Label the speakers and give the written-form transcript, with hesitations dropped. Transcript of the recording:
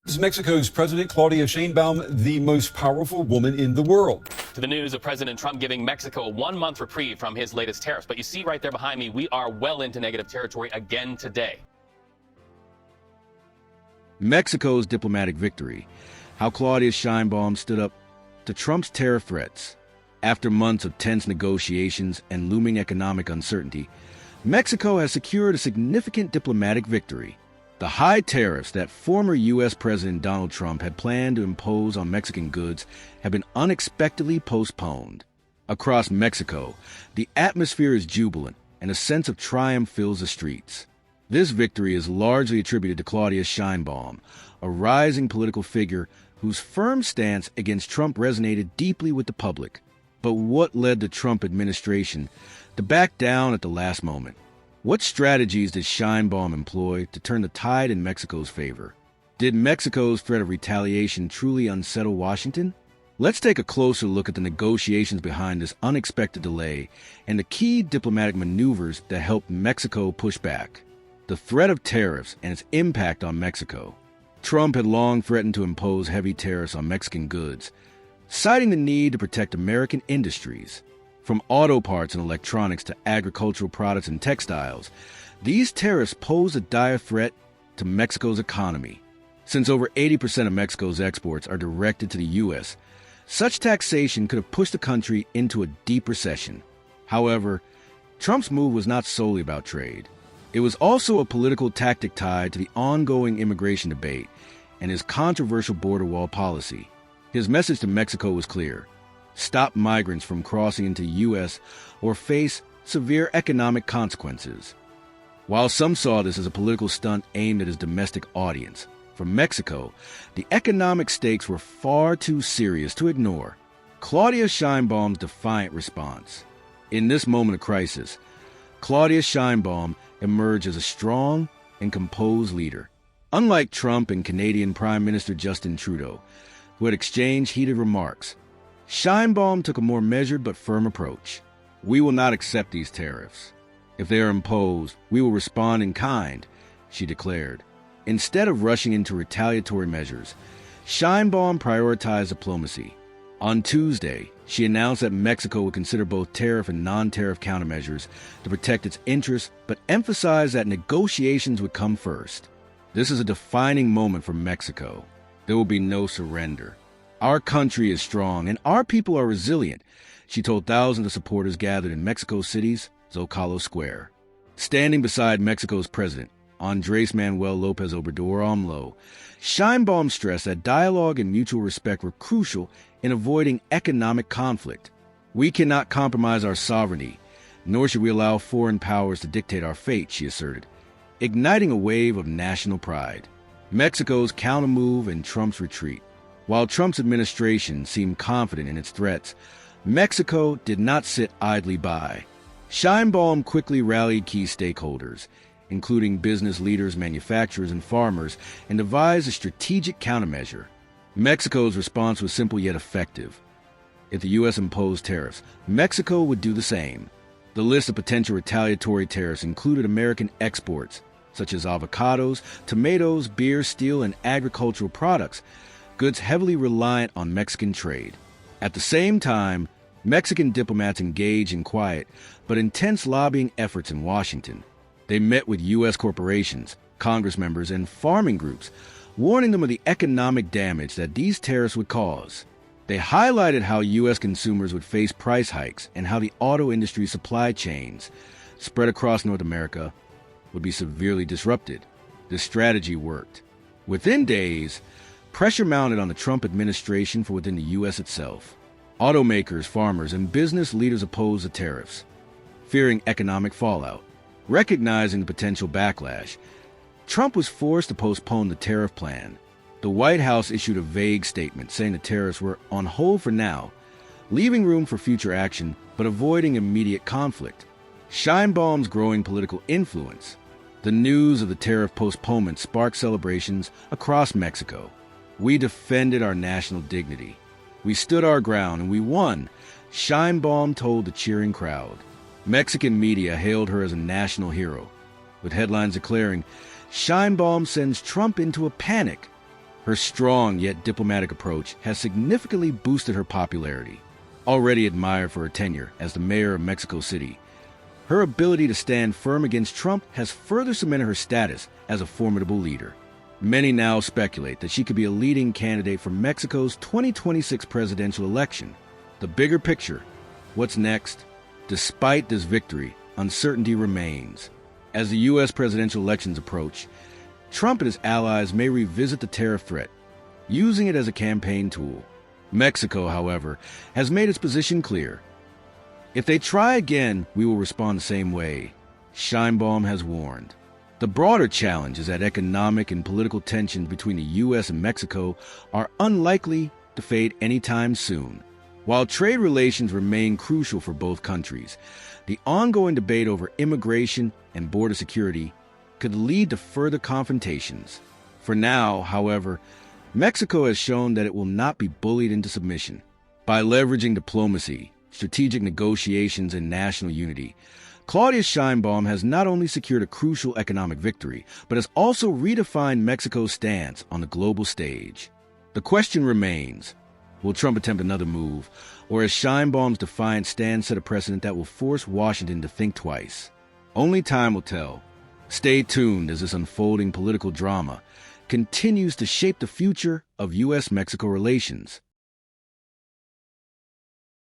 Speaker 1: Is Mexico's President Claudia Sheinbaum the most powerful woman in the world?
Speaker 2: To the news of President Trump giving Mexico a 1-month reprieve from his latest tariffs. But you see right there behind me, we are well into negative territory again today.
Speaker 3: Mexico's diplomatic victory. How Claudia Sheinbaum stood up to Trump's tariff threats. After months of tense negotiations and looming economic uncertainty, Mexico has secured a significant diplomatic victory. The high tariffs that former U.S. President Donald Trump had planned to impose on Mexican goods have been unexpectedly postponed. Across Mexico, the atmosphere is jubilant and a sense of triumph fills the streets. This victory is largely attributed to Claudia Sheinbaum, a rising political figure whose firm stance against Trump resonated deeply with the public. But what led the Trump administration to back down at the last moment? What strategies did Sheinbaum employ to turn the tide in Mexico's favor? Did Mexico's threat of retaliation truly unsettle Washington? Let's take a closer look at the negotiations behind this unexpected delay and the key diplomatic maneuvers that helped Mexico push back. The threat of tariffs and its impact on Mexico. Trump had long threatened to impose heavy tariffs on Mexican goods, citing the need to protect American industries. From auto parts and electronics to agricultural products and textiles, these tariffs pose a dire threat to Mexico's economy. Since over 80% of Mexico's exports are directed to the U.S., such taxation could have pushed the country into a deep recession. However, Trump's move was not solely about trade. It was also a political tactic tied to the ongoing immigration debate and his controversial border wall policy. His message to Mexico was clear: stop migrants from crossing into the U.S. or face severe economic consequences. While some saw this as a political stunt aimed at his domestic audience, for Mexico, the economic stakes were far too serious to ignore. Claudia Sheinbaum's defiant response. In this moment of crisis, Claudia Sheinbaum emerged as a strong and composed leader. Unlike Trump and Canadian Prime Minister Justin Trudeau, who had exchanged heated remarks, Sheinbaum took a more measured but firm approach. We will not accept these tariffs. If they are imposed, we will respond in kind, she declared. Instead of rushing into retaliatory measures, Sheinbaum prioritized diplomacy. On Tuesday, she announced that Mexico would consider both tariff and non-tariff countermeasures to protect its interests, but emphasized that negotiations would come first. This is a defining moment for Mexico. There will be no surrender. Our country is strong and our people are resilient, she told thousands of supporters gathered in Mexico City's Zocalo Square. Standing beside Mexico's president, Andrés Manuel López Obrador AMLO, Sheinbaum stressed that dialogue and mutual respect were crucial in avoiding economic conflict. We cannot compromise our sovereignty, nor should we allow foreign powers to dictate our fate, she asserted, igniting a wave of national pride. Mexico's countermove and Trump's retreat. While Trump's administration seemed confident in its threats, Mexico did not sit idly by. Sheinbaum quickly rallied key stakeholders, including business leaders, manufacturers, and farmers, and devised a strategic countermeasure. Mexico's response was simple yet effective. If the U.S. imposed tariffs, Mexico would do the same. The list of potential retaliatory tariffs included American exports, such as avocados, tomatoes, beer, steel, and agricultural products, goods heavily reliant on Mexican trade. At the same time, Mexican diplomats engaged in quiet but intense lobbying efforts in Washington. They met with U.S. corporations, Congress members, and farming groups, warning them of the economic damage that these tariffs would cause. They highlighted how U.S. consumers would face price hikes and how the auto industry's supply chains, spread across North America, would be severely disrupted. This strategy worked. Within days, pressure mounted on the Trump administration from within the U.S. itself. Automakers, farmers, and business leaders opposed the tariffs, fearing economic fallout. Recognizing the potential backlash, Trump was forced to postpone the tariff plan. The White House issued a vague statement saying the tariffs were on hold for now, leaving room for future action but avoiding immediate conflict. Sheinbaum's growing political influence. The news of the tariff postponement sparked celebrations across Mexico. We defended our national dignity. We stood our ground and we won, Sheinbaum told the cheering crowd. Mexican media hailed her as a national hero, with headlines declaring, "Sheinbaum sends Trump into a panic." Her strong yet diplomatic approach has significantly boosted her popularity. Already admired for her tenure as the mayor of Mexico City, her ability to stand firm against Trump has further cemented her status as a formidable leader. Many now speculate that she could be a leading candidate for Mexico's 2026 presidential election. The bigger picture, what's next? Despite this victory, uncertainty remains. As the U.S. presidential elections approach, Trump and his allies may revisit the tariff threat, using it as a campaign tool. Mexico, however, has made its position clear. If they try again, we will respond the same way, Sheinbaum has warned. The broader challenge is that economic and political tensions between the U.S. and Mexico are unlikely to fade anytime soon. While trade relations remain crucial for both countries, the ongoing debate over immigration and border security could lead to further confrontations. For now, however, Mexico has shown that it will not be bullied into submission. By leveraging diplomacy, strategic negotiations, and national unity, Claudia Sheinbaum has not only secured a crucial economic victory, but has also redefined Mexico's stance on the global stage. The question remains, will Trump attempt another move, or has Sheinbaum's defiant stance set a precedent that will force Washington to think twice? Only time will tell. Stay tuned as this unfolding political drama continues to shape the future of U.S.-Mexico relations.